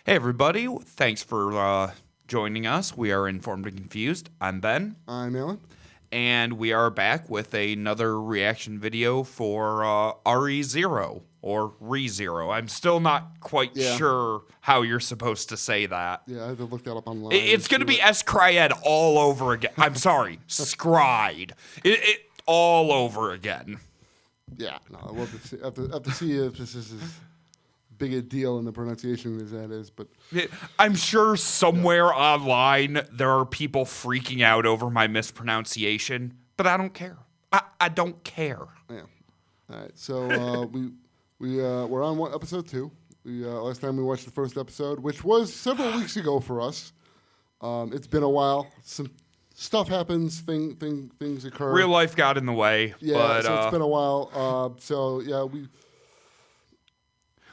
Hey, everybody. Thanks for joining us. We are Informed and Confused. I'm Ben. I'm Alan. And we are back with another reaction video for RE0 or ReZero. I'm still not quite sure how you're supposed to say that. Yeah, I had to look that up online. It's going to be S-Cryed all over again. I'm sorry, Scried. It all over again. Yeah, no, we'll have to see if this is as big a deal in the pronunciation as that is. But I'm sure somewhere online there are people freaking out over my mispronunciation, but I don't care. I don't care. Yeah. All right. So we're on episode 2. Last time we watched the first episode, which was several weeks ago for us. It's been a while. Some stuff happens. Things occur. Real life got in the way. Yeah. But, so it's been a while.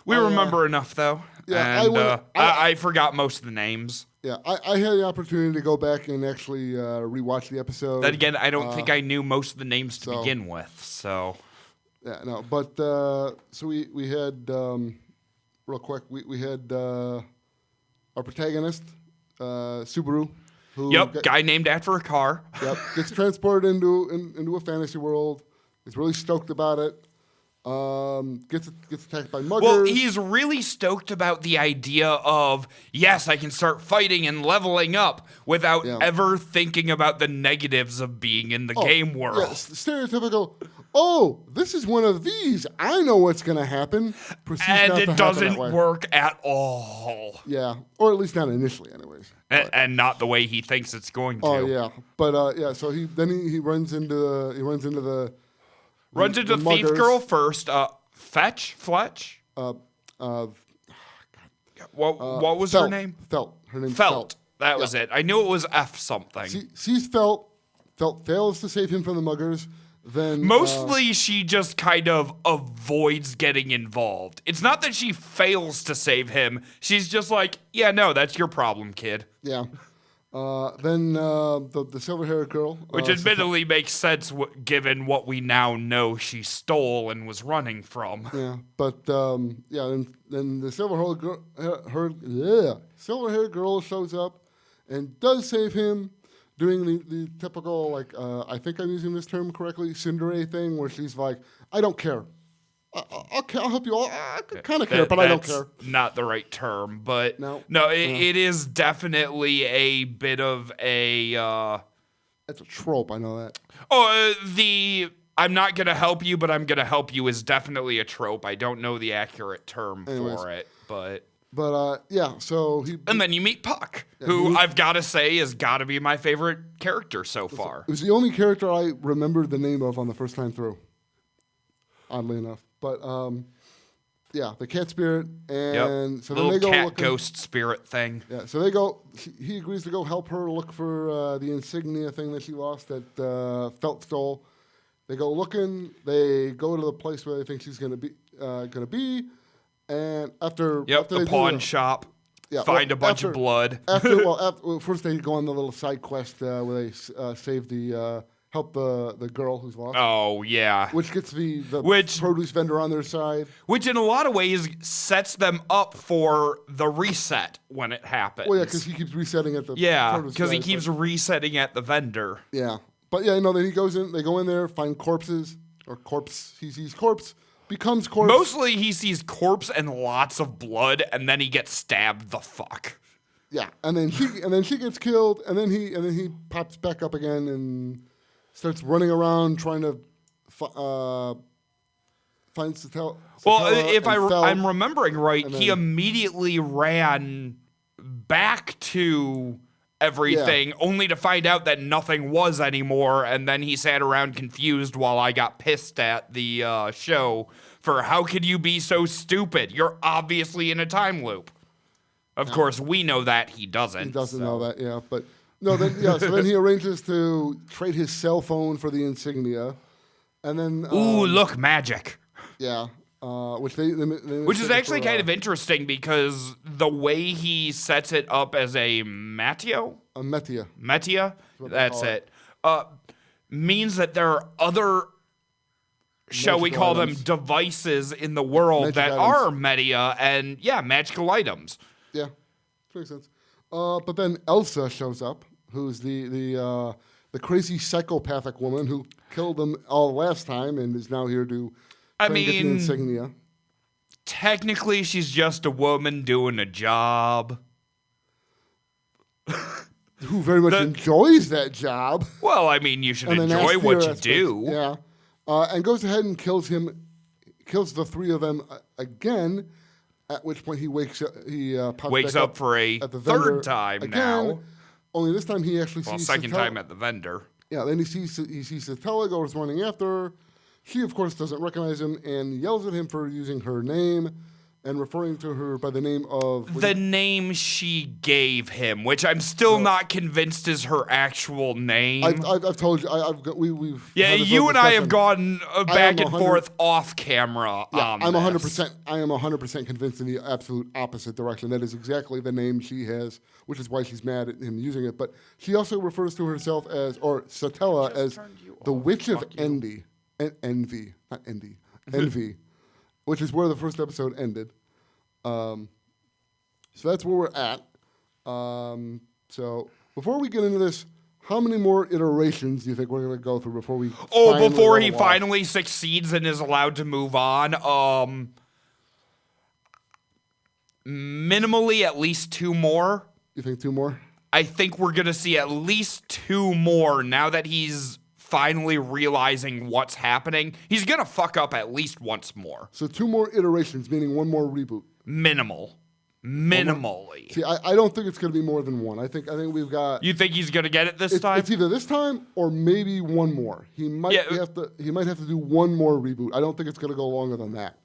We remember enough, though. Yeah, and I forgot most of the names. Yeah, I had the opportunity to go back and actually rewatch the episode. Then again, I don't think I knew most of the names to begin with. So yeah, no, but so we had real quick. We had our protagonist, Subaru. Guy named after a car. Yep, gets transported into a fantasy world. He's really stoked about it. Gets attacked by muggers. Well, he's really stoked about the idea of, yes, I can start fighting and leveling up without ever thinking about the negatives of being in the game world. Yes, stereotypical, this is one of these. I know what's going to happen. And it doesn't work at all. Yeah, or at least not initially anyways. And not the way he thinks it's going to. Oh, yeah. But, so he runs into the Runs into the thief girl first. Fletch? God. What was Felt. her name? Felt. Her name Felt. That was it. I knew it was F something. Sees Felt. Felt fails to save him from the muggers. Then mostly she just kind of avoids getting involved. It's not that she fails to save him. She's just like, yeah, no, that's your problem, kid. Yeah. Then the silver-haired girl, which admittedly makes sense given what we now know she stole and was running from. Yeah, but then the silver-haired girl shows up and does save him, doing the typical, like, I think I'm using this term correctly, tsundere thing, where she's like, I don't care. I'll help you all. I kind of care, but I don't care. Not the right term, but it is definitely a bit of a. It's a trope. I know that. I'm not gonna help you, but I'm gonna help you is definitely a trope. I don't know the accurate term for it, but. So and then you meet Puck, who I've got to say has got to be my favorite character so far. It was the only character I remembered the name of on the first time through. Oddly enough. But, the cat spirit, and so then they go cat ghost spirit thing. Yeah, so they go, he agrees to go help her look for the insignia thing that she lost that Felt stole. They go looking, they go to the place where they think she's going to be, and after the pawn shop, find a bunch of blood. First they go on the little side quest where they save help the girl who's lost. Oh, yeah. Which gets the produce vendor on their side. Which in a lot of ways sets them up for the reset when it happens. Well, yeah, because he keeps resetting at the because he keeps resetting at the vendor. Yeah. But, then he goes in, they go in there, find corpses, he sees corpse, becomes corpse. Mostly he sees corpse and lots of blood, and then he gets stabbed the fuck. Yeah, and then she gets killed, and then he pops back up again and starts running around trying to find Satella. Well, if I'm remembering right, he immediately ran back to everything, only to find out that nothing was anymore, and then he sat around confused while I got pissed at the show for how could you be so stupid? You're obviously in a time loop. Of course, we know that he doesn't. He doesn't know that, but... No, so then he arranges to trade his cell phone for the insignia, and then look, magic. Yeah, which is actually kind of interesting because the way he sets it up as a metia, that's it, means that there are other, shall we call them, devices in the world that are media and magical items. Yeah, makes sense. But then Elsa shows up, who's the crazy psychopathic woman who killed them all last time and is now here to try and get the insignia. Technically, she's just a woman doing a job. Who very much enjoys that job. Well, I mean, you should enjoy what you do. Yeah. And goes ahead and kills the three of them again, at which point he wakes up for a third time again, now. Only this time he actually sees second time at the vendor. Yeah, then he sees Satella, goes running after her. She, of course, doesn't recognize him and yells at him for using her name and referring to her by the name of... The name she gave him, which I'm still not convinced is her actual name. I've told you, we've... Yeah, you and I have gone back and forth off camera. Yeah, I am 100% convinced in the absolute opposite direction. That is exactly the name she has, which is why she's mad at him using it. But she also refers to herself as, or Satella, as the Witch of Envy. Envy, not Envy. Envy, which is where the first episode ended. So that's where we're at. So before we get into this, how many more iterations do you think we're going to go through before we... before he finally succeeds and is allowed to move on? Minimally at least 2 more. You think 2 more? I think we're going to see at least 2 more now that he's finally realizing what's happening. He's going to fuck up at least once more. So 2 more iterations, meaning 1 more reboot. Minimally. See, I don't think it's going to be more than 1. I think we've got... You think he's going to get it this time? It's either this time or maybe 1 more. He might have to do 1 more reboot. I don't think it's going to go longer than that.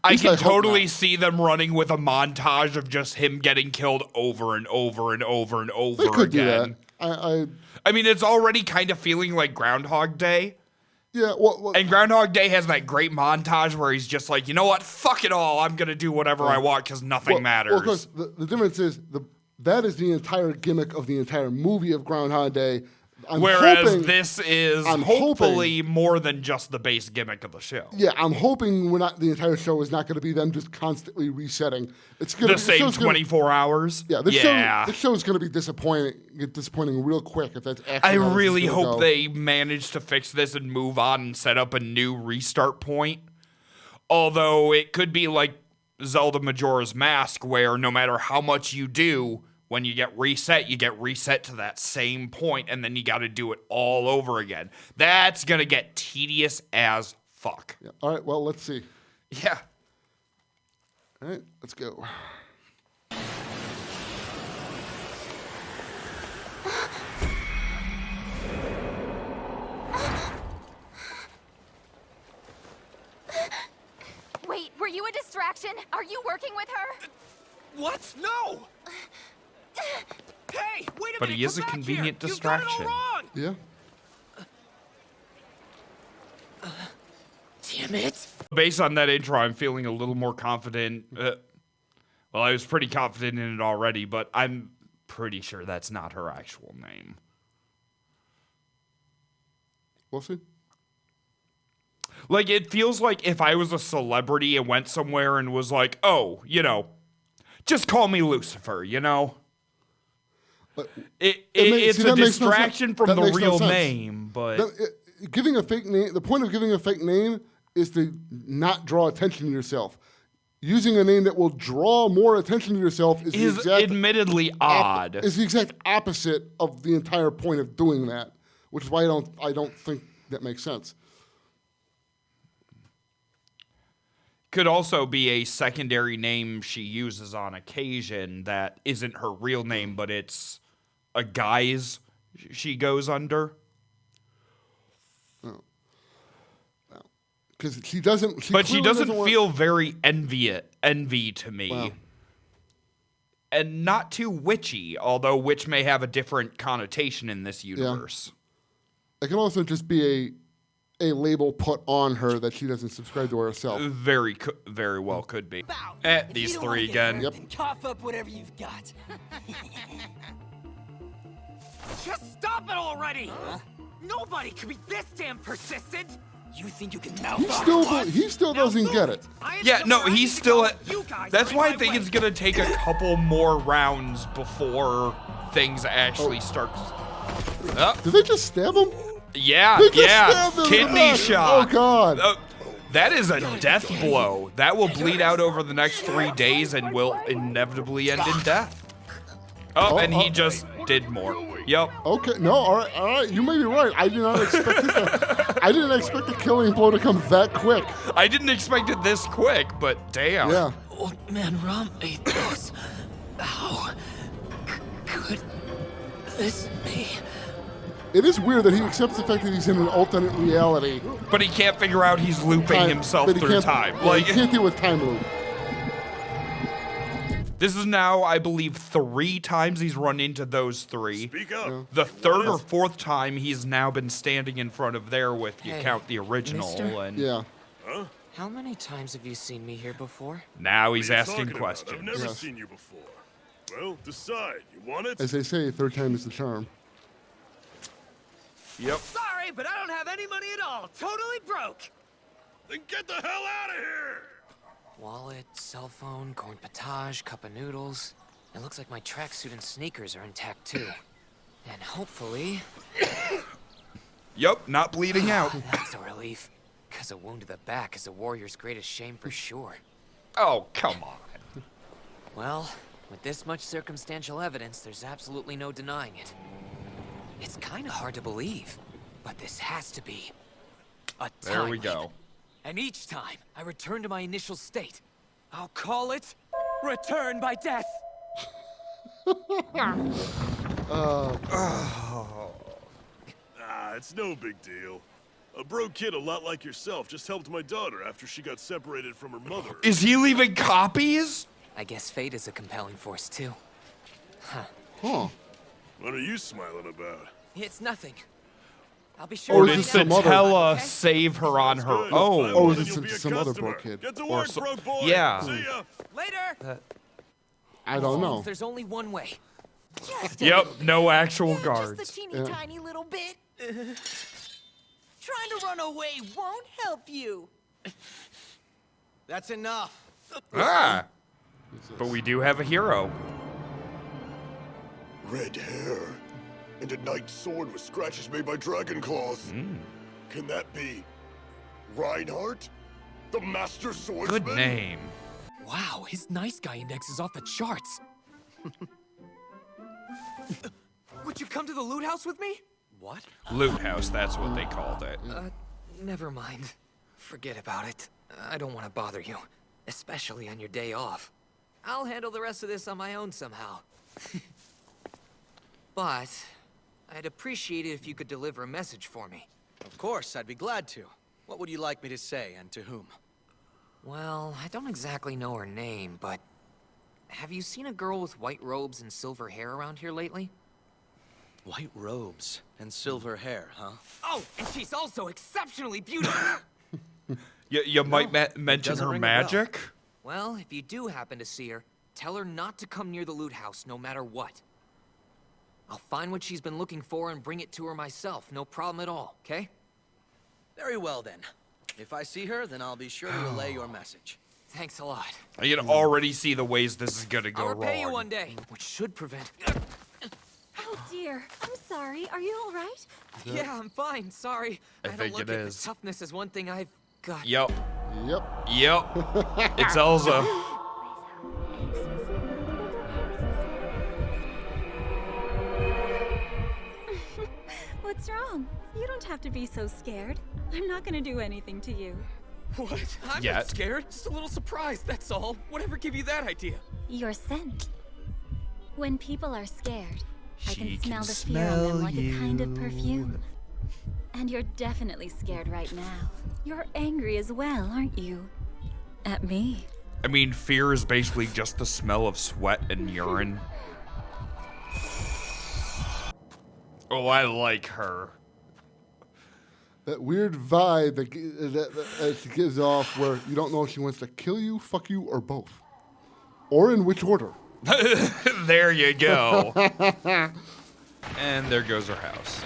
I can totally see them running with a montage of just him getting killed over and over and over and over again. They could do that. I mean, it's already kind of feeling like Groundhog Day. Yeah, well, and Groundhog Day has that great montage where he's just like, you know what, fuck it all, I'm going to do whatever I want because nothing matters. Well, of course, the difference is that is the entire gimmick of the entire movie of Groundhog Day. Whereas this is hopefully more than just the base gimmick of the show. Yeah, I'm hoping the entire show is not going to be them just constantly resetting. It's going to the same 24 hours. Yeah, this show is going to be disappointing real quick if that's actually. I really hope they manage to fix this and move on and set up a new restart point. Although it could be like Zelda Majora's Mask, where no matter how much you do, when you get reset to that same point, and then you got to do it all over again. That's going to get tedious as fuck. Yeah. All right, well, let's see. Yeah. All right, let's go. Wait, were you a distraction? Are you working with her? What? No! Hey, wait a minute! But he is a convenient distraction. Yeah. Damn it! Based on that intro, I'm feeling a little more confident. Well, I was pretty confident in it already, but I'm pretty sure that's not her actual name. We'll see. Like, it feels like if I was a celebrity and went somewhere and was like, oh, just call me Lucifer, It's a distraction from the real name, but... Giving a fake name, the point of giving a fake name is to not draw attention to yourself. Using a name that will draw more attention to yourself is admittedly odd. Is the exact opposite of the entire point of doing that, which is why I don't think that makes sense. Could also be a secondary name she uses on occasion that isn't her real name, but it's a guise she goes under. Because she doesn't. She doesn't feel very envy to me. Wow. And not too witchy, although witch may have a different connotation in this universe. Yeah. It can also just be a label put on her that she doesn't subscribe to herself. Very well could be. These 3 again. Yep. Cough up whatever you've got. Just stop it already! Huh? Nobody could be this damn persistent! You think you can He still doesn't get it. Yeah, no, he's still at... That's why I think it's going to take a couple more rounds before things actually start... Oh. Did they just stab him? Yeah, kidney shot. Oh, God. That is a death blow. That will bleed out over the next 3 days and will inevitably end in death. Oh, and he just did more. Yep. Okay, no, all right. You may be right. I did not expect I didn't expect the killing blow to come that quick. I didn't expect it this quick, but damn. Yeah. Old man Rom ate those. How could this be? It is weird that he accepts the fact that he's in an alternate reality. But he can't figure out he's looping himself through time. Yeah, he can't deal with time loop. This is now, I believe, 3 times he's run into those 3. Speak up. Yeah. The 3rd or 4th time he's now been standing in front of there with you count the original. mister? And Yeah. Huh? How many times have you seen me here before? now he's What are you asking talking about? questions. I've never Yes. seen you before. Well, decide. You want it? As they say, third time is the charm. Yep. Sorry, but I don't have any money at all. Totally broke. Then get the hell out of here! Wallet, cell phone, corn potage, cup of noodles. It looks like my tracksuit and sneakers are intact too. And hopefully... Yep, not bleeding out. That's a relief. Because a wound to the back is a warrior's greatest shame for sure. Oh, come on. Well, with this much circumstantial evidence, there's absolutely no denying it. It's kind of hard to believe, but this has to be a time There we leap. go. And each time I return to my initial state, I'll call it Return by Death. It's no big deal. A broke kid a lot like yourself just helped my daughter after she got separated from her mother. Is he leaving copies? I guess fate is a compelling force too. Huh. What are you smiling about? It's nothing. I'll be Or sure is to it find some out. other- Satella Okay? save her on her Good. own? Oh, Then is you'll it be a some other customer. broke kid? Get to Or work, so- broke boy. yeah. See ya. Later. I don't know. There's only one way. Yep, no actual Just guards. a teeny tiny little bit. Trying to run away won't help you. That's enough. Ah. But we do have a hero. Red hair and a knight's sword with scratches made by dragon claws. Can that be Reinhardt, the master swordsman? Good name. Wow, his nice guy index is off the charts. Would you come to the loot house with me? What? Loot house, that's what they called it. Never mind. Forget about it. I don't want to bother you, especially on your day off. I'll handle the rest of this on my own somehow. But I'd appreciate it if you could deliver a message for me. Of course, I'd be glad to. What would you like me to say, and to whom? Well, I don't exactly know her name, but have you seen a girl with white robes and silver hair around here lately? White robes and silver hair, huh? Oh, and she's also exceptionally beautiful! You might mention doesn't her ring a bell. magic? Well, if you do happen to see her, tell her not to come near the loot house no matter what. I'll find what she's been looking for and bring it to her myself, no problem at all, okay? Very well, then. If I see her, then I'll be sure to relay your message. Thanks a lot. I can already see the ways this is gonna go I'll repay you wrong. one day, which should prevent... Oh dear, I'm sorry. Are you all right? Yeah, I'm fine, sorry. I don't think look it at is. The toughness as one thing I've got. Yep. Yep. Yep. It's Elsa. What's wrong? You don't have to be so scared. I'm not gonna do anything to you. What? I'm Yet. not scared. Just a little surprised, that's all. Whatever gave you that idea? Your scent. When people are scared, I She can smell can the fear in them smell like a kind of you. perfume. And you're definitely scared right now. You're angry as well, aren't you? At me. I mean, fear is basically just the smell of sweat and urine. Oh, I like her. That weird vibe that she gives off where you don't know if she wants to kill you, fuck you, or both. Or in which order. There you go. And there goes her house.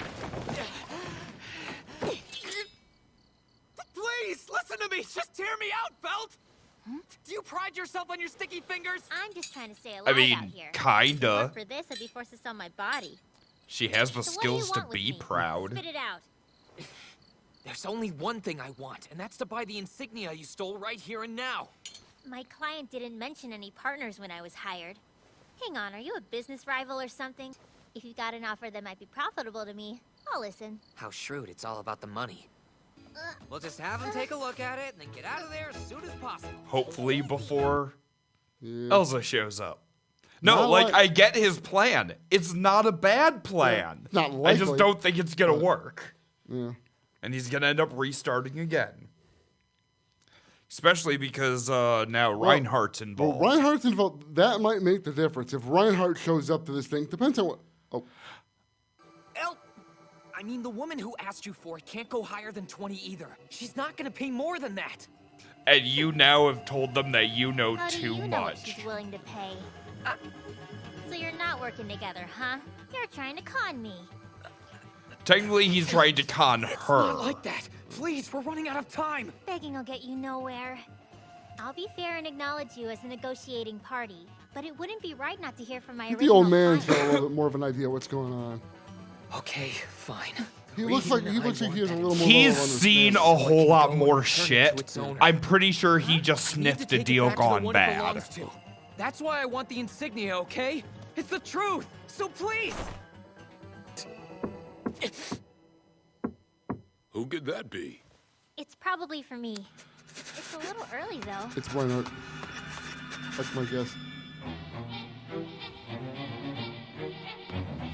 Listen to me! Just tear me out, Felt! Do you pride yourself on your sticky fingers? I'm just trying to stay alive I out mean, here. kinda. For this, I'd be forced to sell my body. She has the So what do you skills to want with be me? proud. Spit it out. There's only one thing I want, and that's to buy the insignia you stole right here and now. My client didn't mention any partners when I was hired. Hang on, are you a business rival or something? If you got an offer that might be profitable to me, I'll listen. How shrewd, it's all about the money. We'll just have him take a look at it and then get out of there as soon as possible. Hopefully before Yeah. Elsa shows up. No, Not like, like- I get his plan. It's not a bad plan. Not I just likely. don't think it's gonna work. Yeah. And he's gonna end up restarting again. Especially because now Reinhardt's Well, involved. Reinhardt's involved. That might make the difference. If Reinhardt shows up to this thing, depends on what. Oh, I mean, the woman who asked you for it can't go higher than 20 either. She's not gonna pay more than that. And you now have told them that you know How do too you know what much. she's willing to pay? So you're not working together, huh? You're trying to con me. Technically, he's trying to con Not her. like that. Please, we're running out of time. Begging will get you nowhere. I'll be fair and acknowledge you as a negotiating party, but it wouldn't be right not to hear from my the original old man's client. got a little bit more of an idea what's going on. Okay, fine. He looks like he has a little more. He's level of seen a understanding. whole lot Going more and turn it to shit. its owner. I'm pretty sure he just I need to sniffed a take it deal back to the gone one it bad. belongs to. That's why I want the insignia, okay? It's the truth. So please. Who could that be? It's probably for me. It's a little early, though. It's Reinhardt. That's my guess.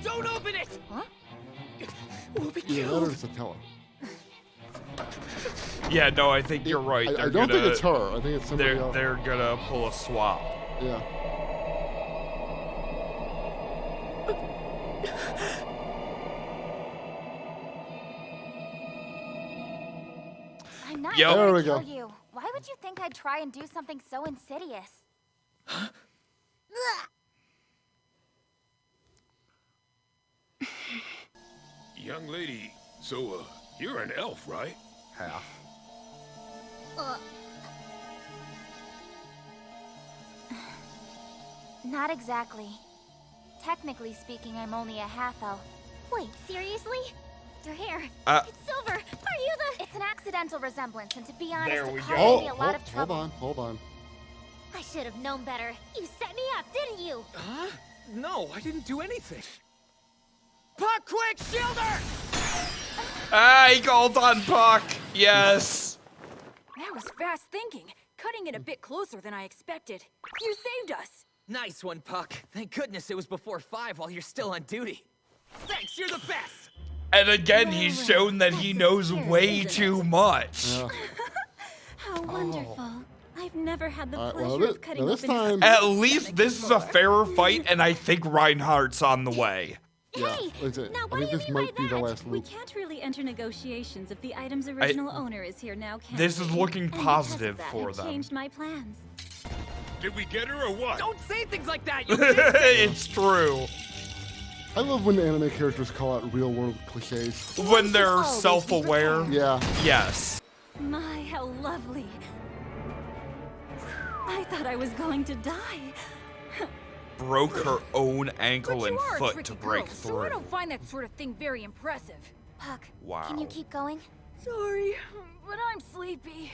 Don't open it. Huh? We'll be Either that or killed. it's Satella. Yeah, no, I think you're right. I They're don't think gonna- it's her. I think it's somebody else. They're gonna pull a swap. Yeah. I'm not Yep. here There to we kill go. you. Why would you think I'd try and do something so insidious? Ugh. Young lady, so, you're an elf, right? Half. Not exactly. Technically speaking, I'm only a half-elf. Wait, seriously? Your hair, it's silver. Are you the... It's an accidental resemblance, and to be honest, There it we caused go. me a lot of hold trouble. on, hold on. I should have known better. You set me up, didn't you? Huh? No, I didn't do anything. Puck, quick, shield her! Ah, he called on Puck. Yes. That was fast thinking, cutting it a bit closer than I expected. You saved us. Nice one, Puck. Thank goodness it was before 5 while you're still on duty. Thanks, you're the best. And again, he's Well, shown that that's he the knows spirit, way isn't too it? much. Yeah. How wonderful. I've never had the All right, pleasure well, of cutting now this open his time- At least this is a fairer fight, and I think Reinhardt's on the way. Yeah. Hey, Like I said, now I what think do you this mean by might be the that? last We loop. can't really enter negotiations if the item's original owner is here now, can This we? is looking And because positive of that, for I've them. changed my plans. Did we get her or what? Don't say things like that, you jinx. It's true. I love when anime characters call out real world cliches. When they're always be self-aware. prepared. Yeah. Yes. My, how lovely. I thought I was going to die. Broke her own But ankle you and are a foot tricky to break girl, so I through. don't find that sort of thing very impressive. Puck, Wow. can you keep going? Sorry, but I'm sleepy.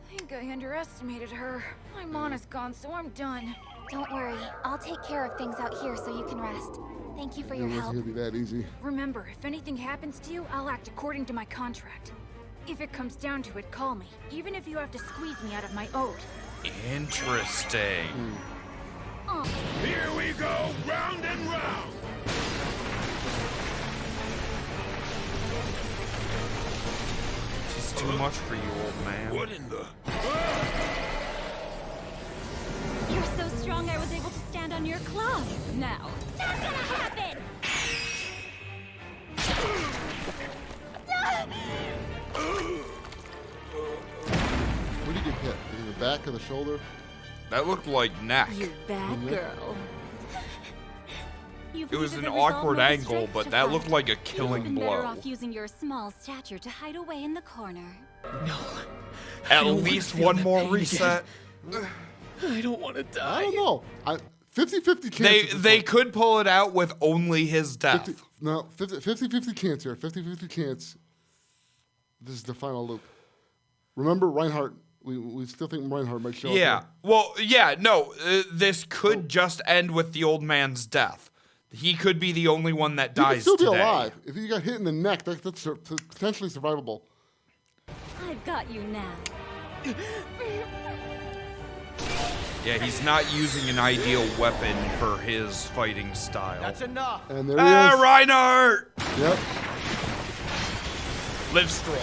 I think I underestimated her. My mana's gone, so I'm done. Don't worry, I'll take care of things out here so you can rest. Thank you for It your wasn't help. gonna be that easy. Remember, if anything happens to you, I'll act according to my contract. If it comes down to it, call me, even if you have to squeeze me out of my ode. Interesting. Here we go, round and round. She's too much for you, old man. What in the... You're so strong I was able to stand on your claws. Now, Not gonna happen! Where did you get hit? In the back of the shoulder? That looked like neck. you bad girl. You've It was neither an the resolve awkward nor the angle, strength but to that fight. looked like a You'd killing been better blow. off using your small stature to hide away in the corner. No, At least one more reset. I don't want to die. I don't know. 50-50 chance. They could pull it out with only his death. 50-50 chance here. 50-50 chance. This is the final loop. Remember, Reinhardt. We still think Reinhardt might show up. Yeah. Well, yeah. No. This could just end with the old man's death. He could be the only one that dies today. He could still today. be alive. If he got hit in the neck, that's potentially survivable. I've got you now. Yeah, he's not using an ideal weapon for his fighting style. That's enough. And there he is. Reinhardt! Yep. Live strong.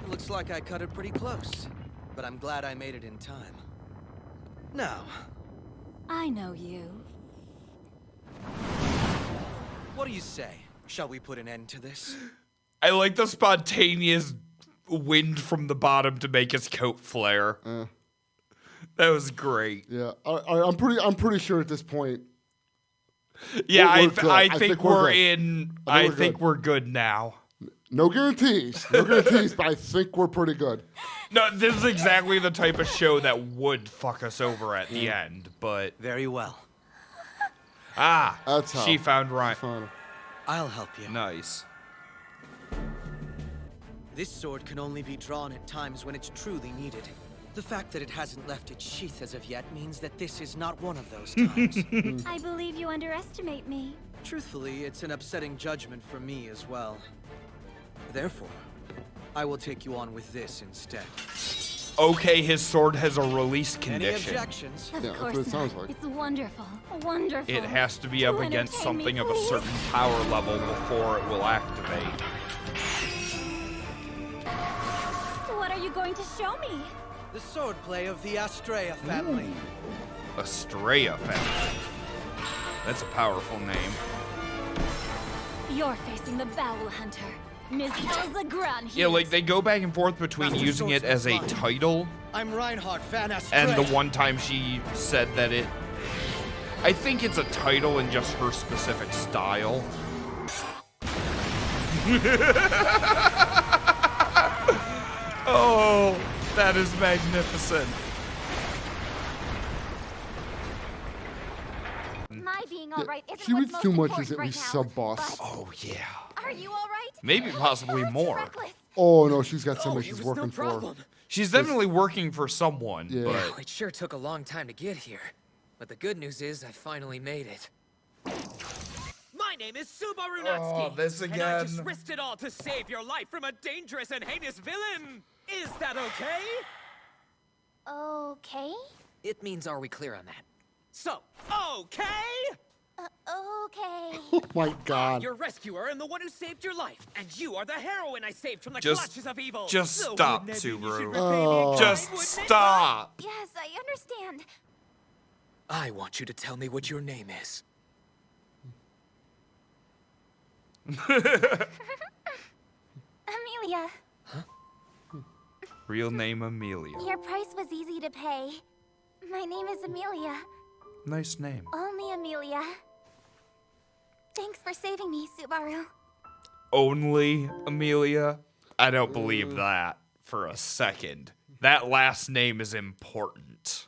Looks like I cut it pretty close, but I'm glad I made it in time. Now, I know you. what do you say? Shall we put an end to this? I like the spontaneous wind from the bottom to make his coat flare. That was great. Yeah, I'm pretty sure at this point. Yeah, I think we're in. I think we're good now. No guarantees, but I think we're pretty good. No, this is exactly the type of show that would fuck us over at the end, but Very well. That's how. she found Ryan. Fine. I'll help you. Nice. This sword can only be drawn at times when it's truly needed. The fact that it hasn't left its sheath as of yet means that this is not one of those times. I believe you underestimate me. Truthfully, it's an upsetting judgment for me as well. Therefore, I will take you on with this instead. Okay, his sword has a release Any condition. objections? Of Yeah, that's course what it sounds not. like. It's wonderful. Wonderful. It has to be up To against entertain me, something of a please. certain power level before it will activate. What are you going to show me? The swordplay of the Astrea family. Astrea family. That's a powerful name. You're facing the Bowel Hunter, Ms. Elza Grun. Yeah, like they go back and forth between Master using it as a Swordsman's title I'm Reinhardt Van Astrea. and the one time she said that it. I think it's a title in just her specific style. Oh, that is magnificent. My being all right isn't She what's reads most too much important as at right least now, sub-boss. but Oh, yeah. Are you all right? Maybe possibly It's more. reckless. Oh no, she's got somebody it she's was working no for. problem. She's definitely working for someone, Yeah. but It sure took a long time to get here. But the good news is I finally made it. My name is Subaru Natsuki. Oh, this And I just again. risked it all to save your life from a dangerous and heinous villain. Is that okay? Okay. It means are we clear on that? So, okay? Okay. Oh my God. Your rescuer and the one who saved your life. And you are the heroine I saved from the Just- clutches of evil. just So stop, wouldn't it be you Subaru. should repay me in kind, just wouldn't it? stop. Yes, I understand. I want you to tell me what your name is. Amelia, Real name Amelia. your price was easy to pay. My name is Amelia. Nice name. Only Amelia. Thanks for saving me, Subaru. Only Amelia? I don't believe that for a second. That last name is important.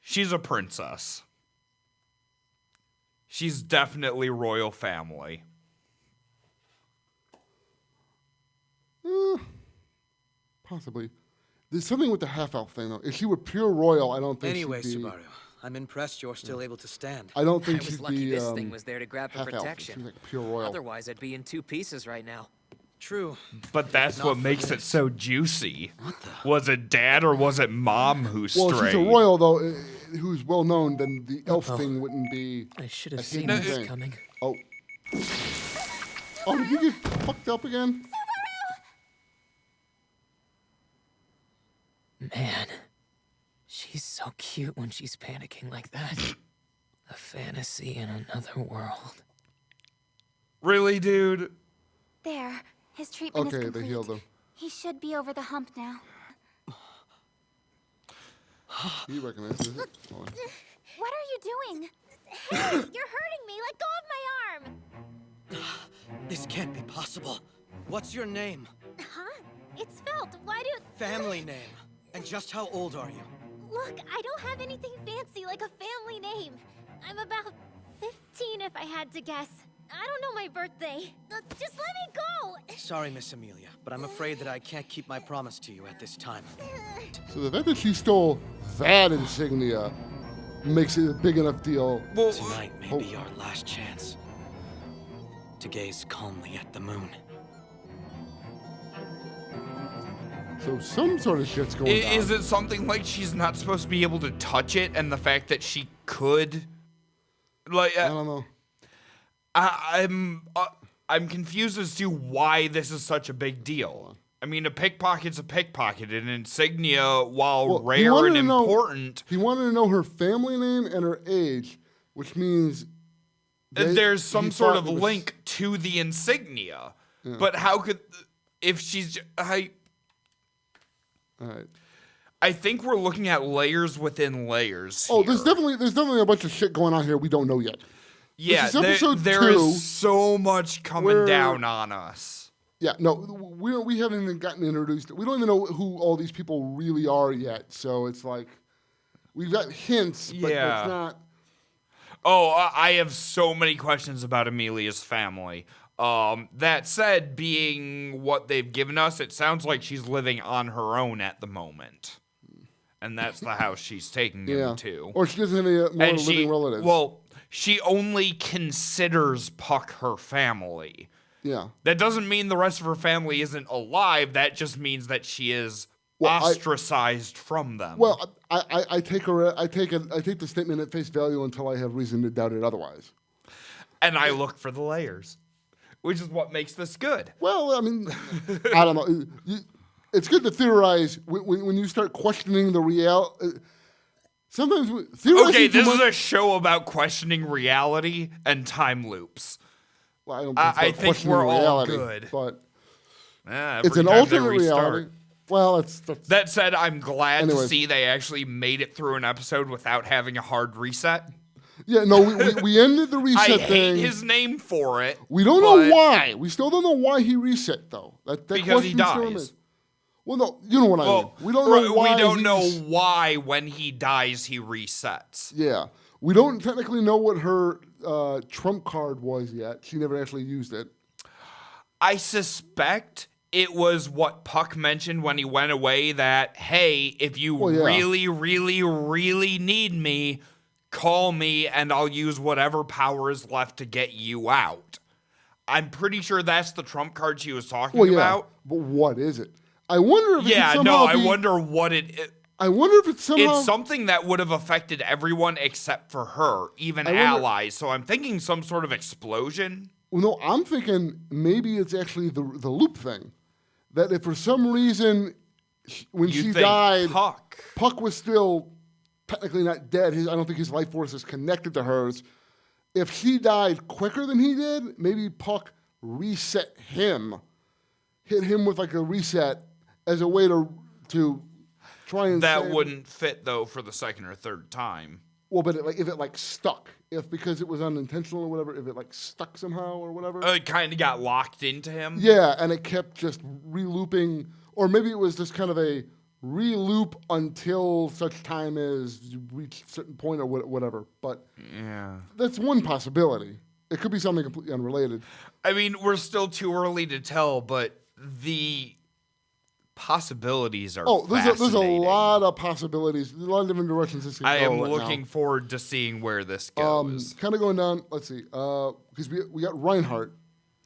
She's a princess. She's definitely royal family. Possibly. There's something with the half-elf thing, though. If she were pure royal, I don't think Anyway, she'd be... Subaru, I'm impressed you're still able to stand. I don't I think was she'd lucky be this thing was there to grab for half-elf. She's protection. like pure royal. Otherwise, I'd be in two pieces right now. True. But that's Not what for makes it this. so juicy. Was it dad or was it mom who strayed? Well, she's a royal, though, who's well-known, then the elf thing wouldn't be... I should a have seen hidden this thing. coming. Oh. Oh, did you get fucked up again? Man, she's so cute when she's panicking like that. A fantasy in another world. Really, dude? There. His treatment is Okay, complete. they healed him. He should be over the hump now. He recognizes it. Hold on. What are you doing? Hey, you're hurting me. Let go of my arm. This can't be possible. What's your name? Huh? It's Felt. Why do... Family name. And just how old are you? Look, I don't have anything fancy like a family name. I'm about 15 if I had to guess. I don't know my birthday. Just let me go! Sorry, Miss Amelia, but I'm afraid that I can't keep my promise to you at this time. So the fact that she stole that insignia makes it a big enough deal. Well, Tonight may be our last chance to gaze calmly at the moon. So some sort of shit's going down. Is it something like she's not supposed to be able to touch it, and the fact that she could, like, I don't know. I'm confused as to why this is such a big deal. I mean, a pickpocket's a pickpocket. An insignia, while rare and important... He wanted to know her family name and her age, which means... there's some sort of link to the insignia. Yeah. But how could... If she's... All right. I think we're looking at layers within layers Oh, here. there's definitely a bunch of shit going on here we don't know yet. Yeah, there is so much coming down on us. Yeah, no, we haven't even gotten introduced. We don't even know who all these people really are yet. So it's like, we've got hints, but it's not. Oh, I have so many questions about Amelia's family. That said, being what they've given us, it sounds like she's living on her own at the moment. And that's the house she's taking him to. Or she doesn't have any more living relatives. Well, she only considers Puck her family. Yeah. That doesn't mean the rest of her family isn't alive. That just means that she is ostracized from them. Well, I take the statement at face value until I have reason to doubt it otherwise. And I look for the layers, which is what makes this good. Well, I mean, I don't know. It's good to theorize when you start questioning the reality. Sometimes okay, this is a show about questioning reality and time loops. Well, I think we're reality, all good, but it's an alternate reality. Well, that said, I'm glad to see they actually made it through an episode without having a hard reset. Yeah, no, we ended the reset I thing. hate his name for it. We don't know why. We still don't know why he reset though. That because he dies. Well, no, you know what I mean. We don't know why. We don't know why when he dies he resets. Yeah, we don't technically know what her trump card was yet. She never actually used it. I suspect it was what Puck mentioned when he went away. That hey, if you really, really, really need me, call me and I'll use whatever power is left to get you out. I'm pretty sure that's the trump card she was talking about. But what is it? I wonder if I wonder what it is. I wonder if it's somehow... It's something that would have affected everyone except for her, even allies. So I'm thinking some sort of explosion. Well, no, I'm thinking maybe it's actually the loop thing. That if for some reason when she died, Puck was still technically not dead. I don't think his life force is connected to hers. If she died quicker than he did, maybe Puck reset him, hit him with like a reset as a way to try and that wouldn't fit though for the second or third time. Well, but if it stuck, because it was unintentional or whatever, if it stuck somehow or whatever, it kind of got locked into him. Yeah, and it kept just re-looping, or maybe it was just kind of a re-loop until such time as you reach a certain point or whatever. But that's one possibility. It could be something completely unrelated. I mean, we're still too early to tell, but the possibilities are there's a lot of possibilities, a lot of different directions this can go. I am looking forward to seeing where this goes. Kind of going down, let's see, because we got Reinhardt.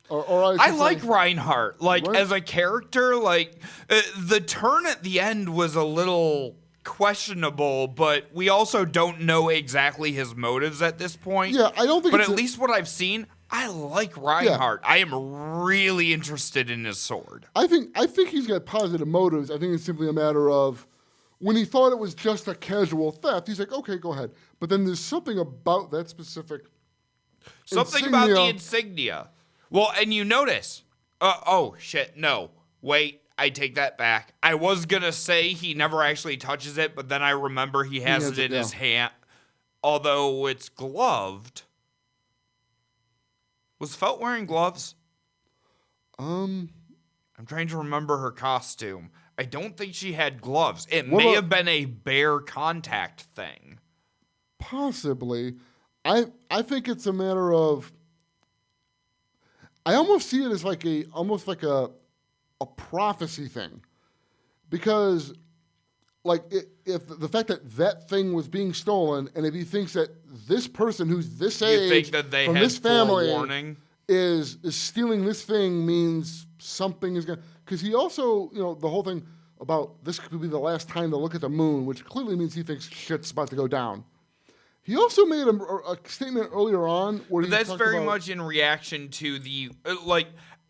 I like Reinhardt, as a character. The turn at the end was a little questionable, but we also don't know exactly his motives at this point. Yeah, I don't think. But at least what I've seen, I like Reinhardt. I am really interested in his sword. I think he's got positive motives. I think it's simply a matter of when he thought it was just a casual theft, he's like, okay, go ahead. But then there's something about that specific about the insignia. Well, and you notice, oh shit, no, wait, I take that back. I was gonna say he never actually touches it, but then I remember he has it in his hand. although it's gloved. Was Felt wearing gloves? I'm trying to remember her costume. I don't think she had gloves. It may have been a bare contact thing. Possibly. I think it's a matter of. I almost see it as almost like a prophecy thing, because if the fact that thing was being stolen, and if he thinks that this person who's this age from this family is stealing this thing, means something is going to. Because he also, the whole thing about this could be the last time to look at the moon, which clearly means he thinks shit's about to go down. He also made a statement earlier on where that's very much in reaction to the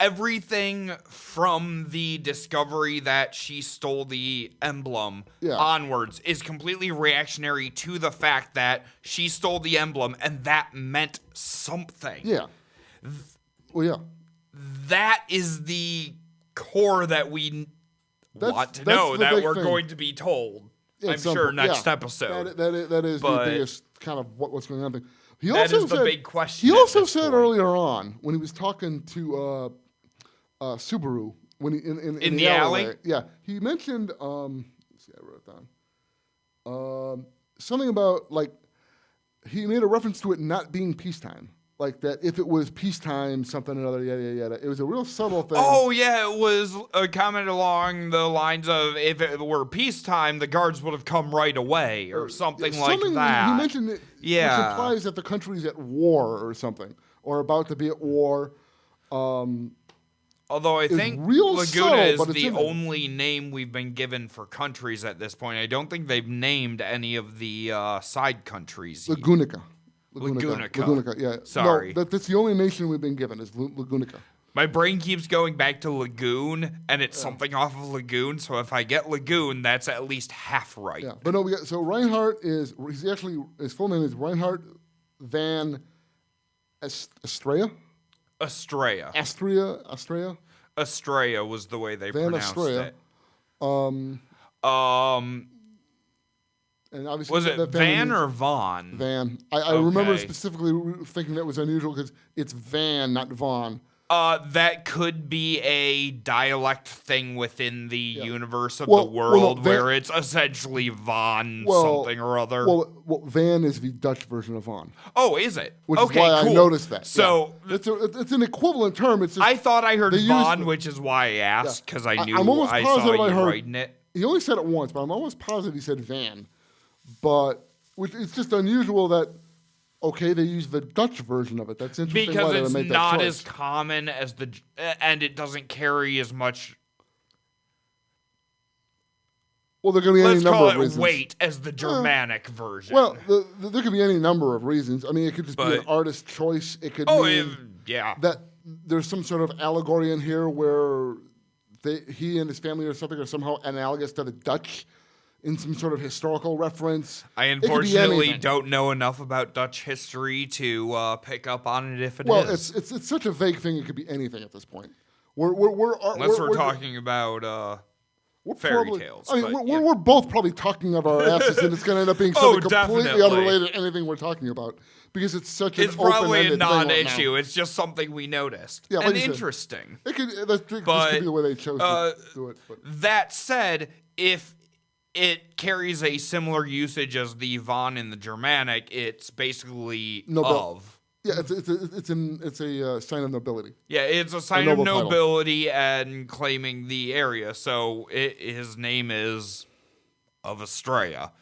everything from the discovery that she stole the emblem onwards is completely reactionary to the fact that she stole the emblem and that meant something. Yeah. Well, yeah. That is the core that we want to know, that we're going to be told. I'm sure next episode. That is the biggest kind of what's going on. That is the big question. He also said earlier on when he was talking to Subaru when he in the alley. Yeah, he mentioned. Let's see, I wrote it down. Something about he made a reference to it not being peacetime. Like that, if it was peacetime, something or other, yada, yada, yada. It was a real subtle thing. Oh, yeah, it was a comment along the lines of, if it were peacetime, the guards would have come right away, or something like that. He mentioned it, which implies that the country's at war or something, or about to be at war. Although I think Laguna is the only name we've been given for countries at this point. I don't think they've named any of the side countries yet. Lagunica, yeah. Sorry. No, that's the only nation we've been given is Lagunica. My brain keeps going back to Lagoon, and it's something off of Lagoon, so if I get Lagoon, that's at least half right. Yeah, but no, so Reinhardt his full name is Reinhardt Van Estrella? Estrella. Estrella was the way they pronounced it. And obviously was it Van or Vaughn? Van. I remember specifically thinking that was unusual because it's Van, not Vaughn. That could be a dialect thing within the universe of the world where it's essentially Vaughn something or other. Well, Van is the Dutch version of Vaughn. Oh, is it? Which is why cool. I noticed that. So it's an equivalent term. It's just, I thought I heard Vaughn, which is why I asked, because I knew I saw you writing it. He only said it once, but I'm almost positive he said Van. But it's just unusual that, they use the Dutch version of it. That's interesting. Because it's not as common as and it doesn't carry as much. Well, there can be any number of reasons. Weight as the Germanic version. Well, there could be any number of reasons. I mean, it could just be an artist choice. It could mean that there's some sort of allegory in here where he and his family or something are somehow analogous to the Dutch in some sort of historical reference. I unfortunately don't know enough about Dutch history to pick up on it if it is. Well, it's such a vague thing, it could be anything at this point. Unless we're talking about fairy tales. I mean, we're both probably talking of our asses, and it's going to end up being something completely unrelated to anything we're talking about. Because it's such an open-ended thing. It's probably a non-issue. It's just something we noticed. Yeah, and interesting. This could be the way they chose to do it. But. That said, if it carries a similar usage as the Von in the Germanic, it's basically of. Yeah, it's a sign of nobility. Yeah, it's a sign of nobility and claiming the area. So his name is of Estrella.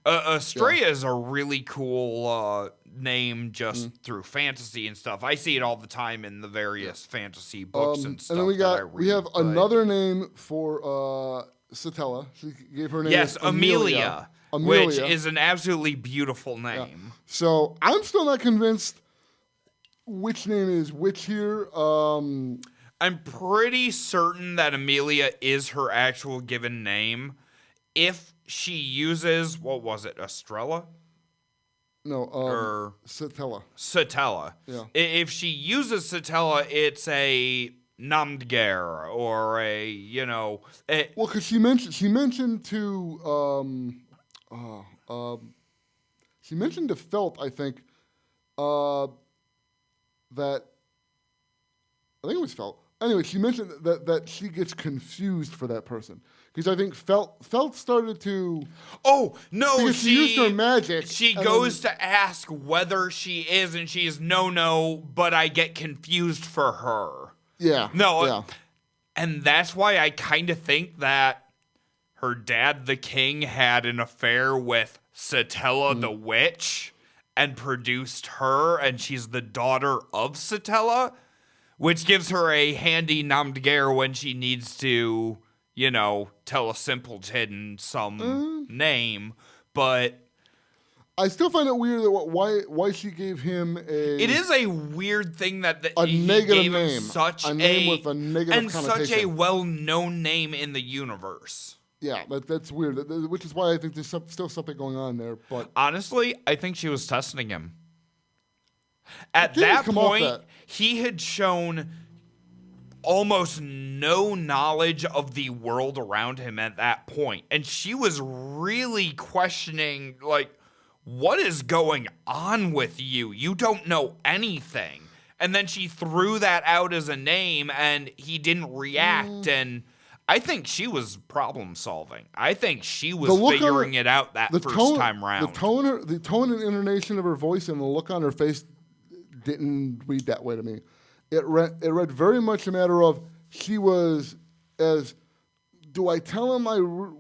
Estrella is a really cool name just through fantasy and stuff. I see it all the time in the various fantasy books and stuff. And then we have another name for Satella. She gave her name. Yes, Amelia, which is an absolutely beautiful name. Yeah. So I'm still not convinced which name is which here. I'm pretty certain that Amelia is her actual given name. If she uses, what was it, Estrella? No, or Satella. Satella. Yeah. If she uses Satella, it's a Namdgar or a, well, because she mentioned She mentioned to Felt, I think, that I think it was Felt. Anyway, she mentioned that she gets confused for that person because I think Felt started to. Oh no! She used her magic. She goes to ask whether she is, and she's no, but I get confused for her. Yeah. No. Yeah. And that's why I kind of think that her dad, the king, had an affair with Satella the witch and produced her, and she's the daughter of Satella. Which gives her a handy nom de guerre when she needs to, tell a simpleton some name. But I still find it weird that why she gave him a. It is a weird thing that he negative gave him name, such a name with a negative and connotation. such a well-known name in the universe. Yeah, that's weird. Which is why I think there's still something going on there. But honestly, I think she was testing him. At that point, he had shown almost no knowledge of the world around him at that point. And she was really questioning, like, what is going on with you? You don't know anything. And then she threw that out as a name, and he didn't react. And I think she was problem solving. I think she was figuring it out that first time round. The tone and intonation of her voice and the look on her face didn't read that way to me. It read very much a matter of she was as, do I tell him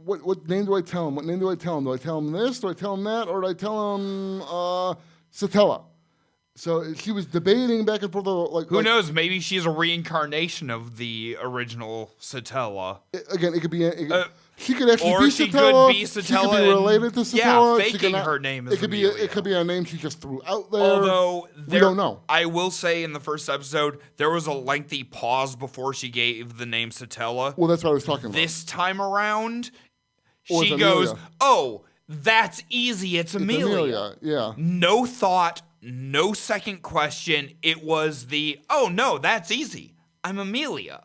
what name do I tell him? What name do I tell him? Do I tell him this? Do I tell him that? Or do I tell him Satella? So she was debating back and forth. Who knows? Maybe she's a reincarnation of the original Satella. Again, it could be. She could actually be Satella. She could be related to Satella. Yeah, faking her name is it could be a name she just threw out there. Although we don't know. I will say in the first episode there was a lengthy pause before she gave the name Satella. Well, that's what I was talking about. This time around, she goes, "Oh, that's easy. It's Amelia." Yeah. No thought, no second question. It was oh no, that's easy. I'm Amelia.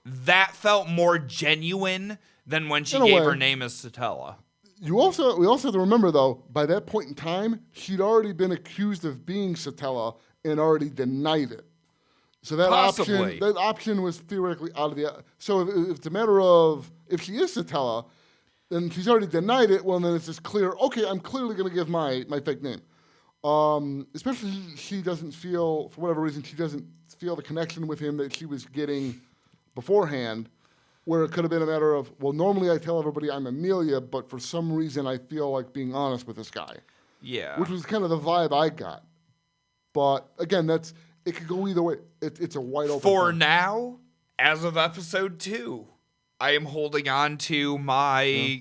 That felt more genuine than when she gave her name as Satella. We also have to remember, though, by that point in time, she'd already been accused of being Satella and already denied it. So that option was theoretically out of the. So if it's a matter of if she is Satella, then she's already denied it. Well, then it's just clear. Okay, I'm clearly going to give my fake name. Especially she doesn't feel, for whatever reason, she doesn't feel the connection with him that she was getting beforehand, where it could have been a matter of, well, normally I tell everybody I'm Amelia, but for some reason I feel like being honest with this guy. Yeah. Which was kind of the vibe I got. But again, it could go either way. It's a wide open For now, as of episode 2, I am holding on to my... Yeah.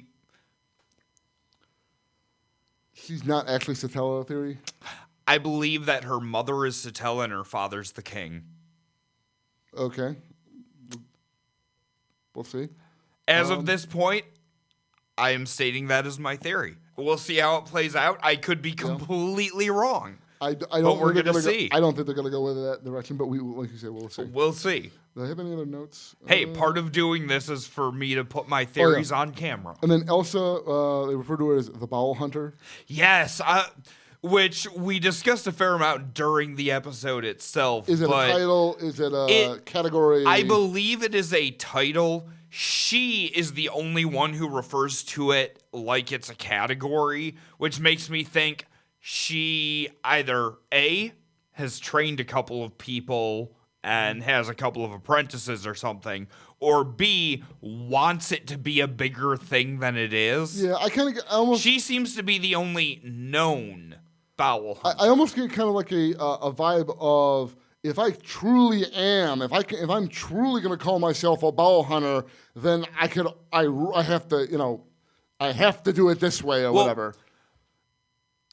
She's not actually Satella theory? I believe that her mother is Satella and her father's the king. Okay. We'll see. As of this point, I am stating that as my theory. We'll see how it plays out. I could be completely wrong. I don't. But we're going to see. I don't think they're going to go with that direction, but like you said, we'll see. We'll see. Do I have any other notes? Hey, part of doing this is for me to put my theories on camera. And then Elsa, they refer to her as the Bowel Hunter. Yes, which we discussed a fair amount during the episode itself. Is it a title? Is it a category? I believe it is a title. She is the only one who refers to it like it's a category, which makes me think she either A, has trained a couple of people and has a couple of apprentices or something, or B, wants it to be a bigger thing than it is. Yeah, I kind of almost... She seems to be the only known bowel hunter. I almost get kind of like a vibe of, if I truly am, if I'm truly going to call myself a bowel hunter, then I have to, I have to do it this way or whatever.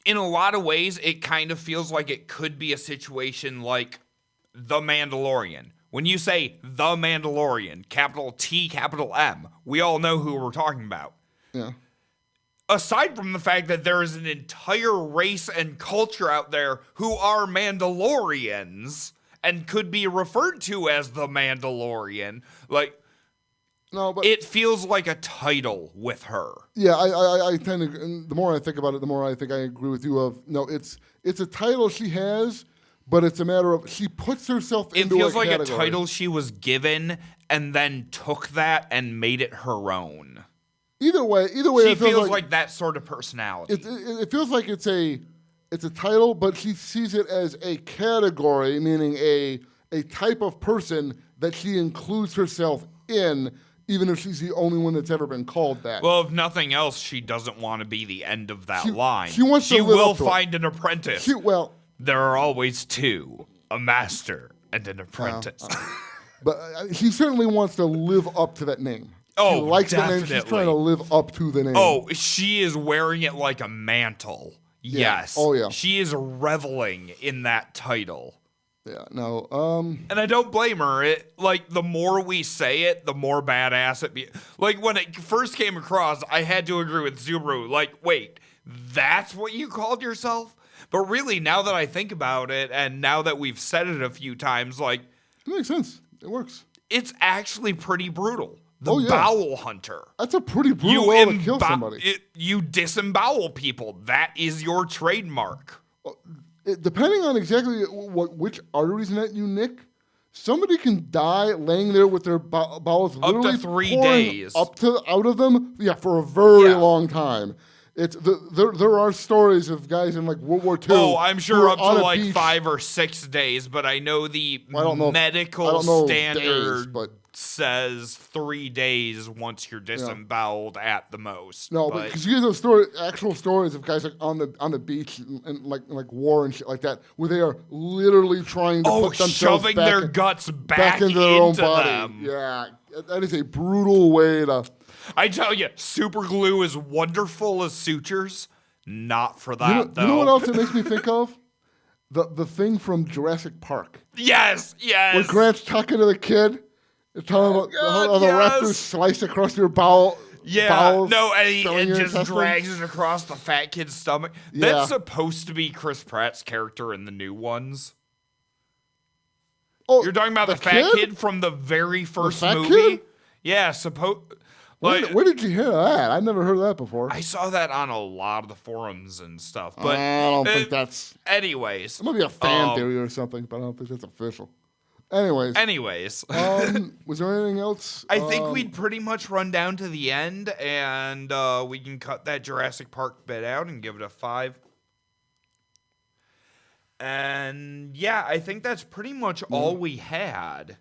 In a lot of ways, it kind of feels like it could be a situation like The Mandalorian. When you say The Mandalorian, capital T, capital M, we all know who we're talking about. Yeah. Aside from the fact that there is an entire race and culture out there who are Mandalorians and could be referred to as the Mandalorian, like, No, but it feels like a title with her. Yeah, I tend to. And the more I think about it, the more I think I agree with you. It's a title she has, but it's a matter of she puts herself into a category. It feels like a title she was given and then took that and made it her own. Either way, she feels like that sort of personality. It feels like it's a title, but she sees it as a category, meaning a type of person that she includes herself in. Even if she's the only one that's ever been called that. Well, if nothing else, she doesn't want to be the end of that line. She wants to will find an apprentice. There are always two, a master and an apprentice. But she certainly wants to live up to that name. Oh, she likes definitely. The name. She's trying to live up to the name. Oh, she is wearing it like a mantle. Yeah. Yes. Oh, yeah. She is reveling in that title. Yeah, no. And I don't blame her. The more we say it, the more badass it be. Like, when it first came across, I had to agree with Subaru. Like, wait, that's what you called yourself? But really, now that I think about it, and now that we've said it a few times, like... It makes sense. It works. It's actually pretty brutal. The Bowel Hunter. That's a pretty brutal way to kill somebody. You disembowel people. That is your trademark. Depending on exactly which arteries in that you nick, somebody can die laying there with their bowels literally up to 3 days out of them. Yeah, for a very long time. There are stories of guys in like World War II. Oh, I'm sure up to like beach. 5 or 6 days, but I know the medical standard says 3 days once you're disemboweled at the most. No, because you get those actual stories of guys like on the beach and like war and shit like that, where they are literally trying to put themselves shoving their guts back into their own body. Them. Yeah, that is a brutal way to. I tell you, super glue is wonderful as sutures. Not for that, though. You know what else it makes me think of? The thing from Jurassic Park. Yes. When Grant's talking to the kid. Telling about how the raptors slice across your bowel. Yeah, bowels, no, and he just drags it across the fat kid's stomach. Yeah. That's supposed to be Chris Pratt's character in the new ones. Oh, you're talking about the fat kid from the very first movie? Kid? Yeah, where did you hear that? I've never heard that before. I saw that on a lot of the forums and stuff. But I don't think that's. Anyways, it might be a fan theory or something, but I don't think that's official. Anyways. Was there anything else? I think we'd pretty much run down to the end, and we can cut that Jurassic Park bit out and give it a 5. And yeah, I think that's pretty much all we had.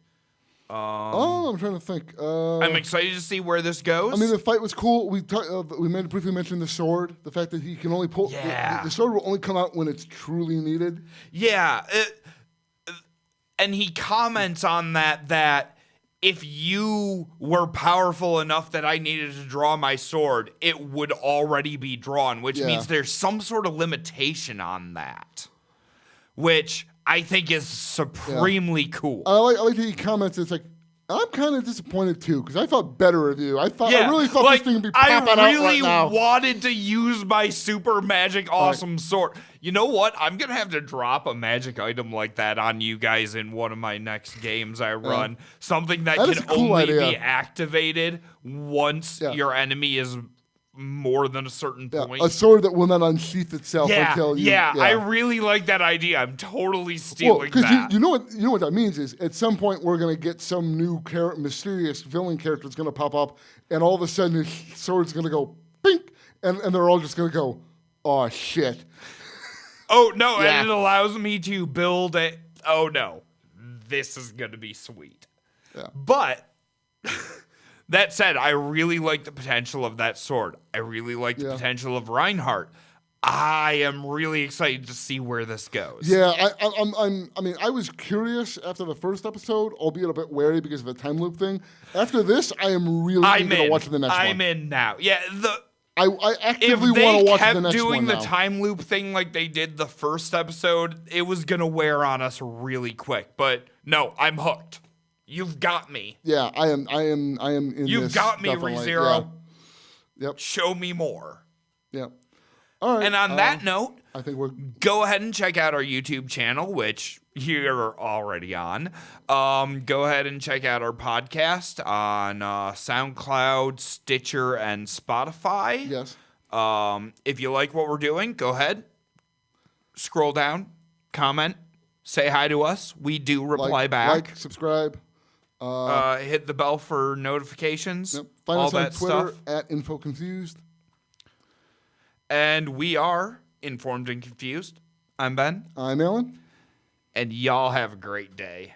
I'm trying to think. I'm excited to see where this goes. I mean, the fight was cool. We briefly mentioned the sword. The fact that he can only pull. Yeah. The sword will only come out when it's truly needed. Yeah. And he comments on that if you were powerful enough that I needed to draw my sword, it would already be drawn, which means there's some sort of limitation on that, which I think is supremely cool. I like that he comments. It's like, I'm kind of disappointed too because I felt better of you. I really thought this thing would be popping out right now. I really wanted to use my super magic awesome sword. You know what? I'm gonna have to drop a magic item like that on you guys in one of my next games I run. Something that can only be activated once your enemy is more than a certain point. A sword that will not unsheath itself until you. Yeah, I really like that idea. I'm totally stealing that. You know what that means is at some point we're gonna get some new mysterious villain character that's gonna pop up, and all of a sudden his sword's gonna go pink, and they're all just gonna go, oh shit. Oh no, and it allows me to build it. Oh no, this is gonna be sweet. Yeah. But that said, I really like the potential of that sword. I really like the potential of Reinhardt. I am really excited to see where this goes. Yeah, I was curious after the first episode, albeit a bit wary because of the time loop thing. After this, I am really eager to watch the next one. I'm in now. Yeah, I actively want to watch the next one now. If they kept doing the time loop thing like they did the first episode, it was going to wear on us really quick. But no, I'm hooked. You've got me. Yeah, I am in You've this, got me, definitely. ReZero. Yeah. Yep. Show me more. Yep. All right. And on that note, I think we're go ahead and check out our YouTube channel, which you're already on. Go ahead and check out our podcast on SoundCloud, Stitcher, and Spotify. yes. If you like what we're doing, go ahead, scroll down, comment, say hi to us. We do reply back. Like, subscribe. Hit the bell for notifications. Yep. Find all us on that Twitter stuff. at InfoConfused. And we are Informed and Confused. I'm Ben. I'm Alan. And y'all have a great day.